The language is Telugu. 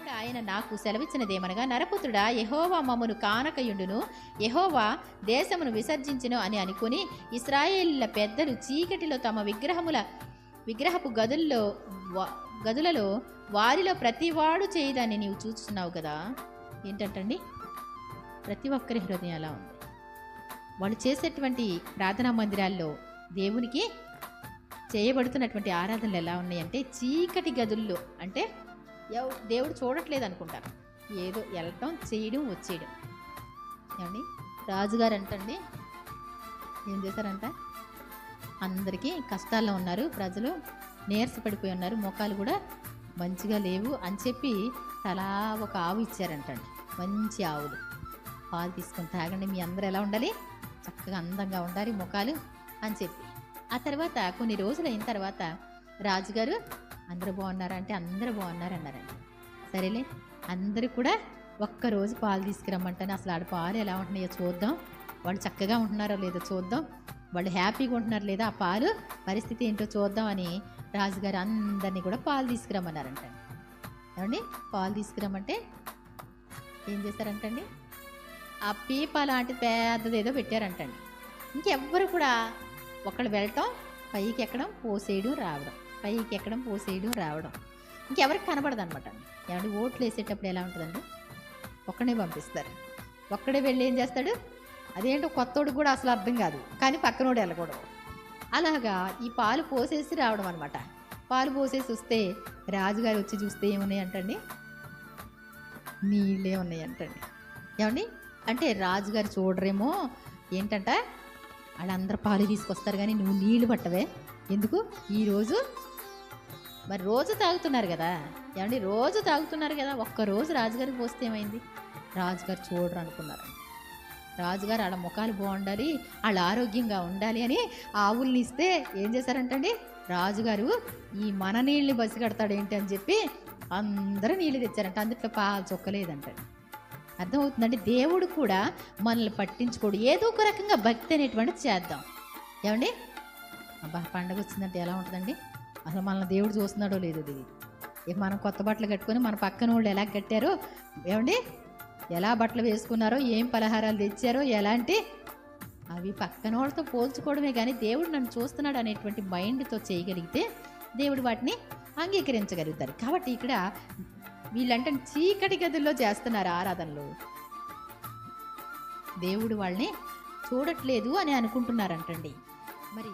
అప్పుడు ఆయన నాకు సెలవిచ్చినదేమనగా, నరపుత్రుడా, యెహోవా మమ్మను కానకయుండును, యెహోవా దేశమును విసర్జించును అని అనుకుని ఇశ్రాయేలీయుల పెద్దలు చీకటిలో తమ విగ్రహపు గదులలో వారిలో ప్రతివాడు చేయదాన్ని నీవు చూస్తున్నావు కదా. ఏంటంటండి, ప్రతి ఒక్కరి హృదయం ఎలా ఉంది? వాళ్ళు చేసేటువంటి ప్రార్థనా మందిరాల్లో దేవునికి చేయబడుతున్నటువంటి ఆరాధనలు ఎలా ఉన్నాయంటే, చీకటి గదుల్లో, అంటే దేవుడు చూడట్లేదు అనుకుంటారు, ఏదో వెళ్ళటం, చేయడం, వచ్చేయడం. ఏమండి, రాజుగారు అంటండి ఏం చేశారంట, అందరికీ కష్టాల్లో ఉన్నారు, ప్రజలు నీరసపడిపోయి ఉన్నారు, ముఖాలు కూడా మంచిగా లేవు అని చెప్పి తలా ఒక ఆవు ఇచ్చారంటండి. మంచి ఆవులు, పాలు తీసుకొని తాగండి, మీ అందరూ ఎలా ఉండాలి, చక్కగా అందంగా ఉండాలి ముఖాలు అని చెప్పి. ఆ తర్వాత కొన్ని రోజులు అయిన తర్వాత రాజుగారు అందరూ బాగున్నారా అంటే అందరూ బాగున్నారు అన్నారండి. సరేలే, అందరూ కూడా ఒక్కరోజు పాలు తీసుకురమ్మంటాను, అసలు ఆడ పాలు ఎలా ఉంటున్నాయో చూద్దాం, వాళ్ళు చక్కగా ఉంటున్నారో లేదో చూద్దాం, వాళ్ళు హ్యాపీగా ఉంటున్నారో లేదా, ఆ పాలు పరిస్థితి ఏంటో చూద్దాం అని రాజుగారు అందరినీ కూడా పాలు తీసుకురమ్మన్నారంటండి. ఏమండి, పాలు తీసుకురమ్మంటే ఏం చేశారంటండి, ఆ పీప లాంటి పెద్దది ఏదో పెట్టారంటండి. ఇంకెవ్వరు కూడా ఒకళ్ళు వెళ్ళటం, పైకి ఎక్కడం, పోసేయడం, రావడం, పైకి ఎక్కడం, పోసేయడం, రావడం, ఇంకెవరికి కనబడదు అనమాట. ఏమంటే ఓట్లు వేసేటప్పుడు ఎలా ఉంటుందండి, ఒక్కడే పంపిస్తారు, ఒక్కడే వెళ్ళి ఏం చేస్తాడు, అదేంటో కొత్తోడు కూడా అసలు అర్థం కాదు, కానీ పక్కనోడు వెళ్ళకూడదు. అలాగా ఈ పాలు పోసేసి రావడం అనమాట. పాలు పోసేసి వస్తే రాజుగారు వచ్చి చూస్తే ఏమున్నాయి అంటండి, నీళ్ళే ఉన్నాయి అంటండి. ఏమండి, అంటే రాజుగారు చూడరేమో, ఏంటంట వాళ్ళందరూ పాలు తీసుకొస్తారు కానీ నువ్వు నీళ్ళు పట్టవే ఎందుకు, ఈరోజు మరి రోజు తాగుతున్నారు కదా. ఏమండి, రోజు తాగుతున్నారు కదా, ఒక్కరోజు రాజుగారికి పోస్తే ఏమైంది, రాజుగారు చూడరు అనుకున్నారు. రాజుగారు వాళ్ళ ముఖాలు బాగుండాలి, వాళ్ళు ఆరోగ్యంగా ఉండాలి అని ఆవుల్ని ఇస్తే ఏం చేశారంటండి, రాజుగారు ఈ మన నీళ్ళని బసి కడతాడు ఏంటి అని చెప్పి అందరూ నీళ్ళు తెచ్చారంట. అందుట్లో పాలు చొక్కలేదంటండి. అర్థమవుతుందండి, దేవుడు కూడా మనల్ని పట్టించుకోడు, ఏదో ఒక రకంగా భక్తి అనేటువంటిది చేద్దాం. ఏమండి, అబ్బా పండగ వచ్చిందంటే ఎలా ఉంటుందండి, అసలు మనల్ని దేవుడు చూస్తున్నాడో లేదో తెలియదు. ఇక మనం కొత్త బట్టలు కట్టుకొని మన పక్కన వాళ్ళు ఎలా కట్టారో, ఏమండి ఎలా బట్టలు వేసుకున్నారో, ఏం పలహారాలు తెచ్చారో, ఎలాంటి అవి పక్కన వాళ్ళతో పోల్చుకోవడమే కానీ దేవుడు నన్ను చూస్తున్నాడు అనేటువంటి మైండ్తో చేయగలిగితే దేవుడు వాటిని అంగీకరించగలుగుతారు. కాబట్టి ఇక్కడ వీళ్ళంటే చీకటి గదుల్లో చేస్తున్నారు ఆరాధనలు, దేవుడు వాళ్ళని చూడట్లేదు అని అనుకుంటున్నారంటండి. మరి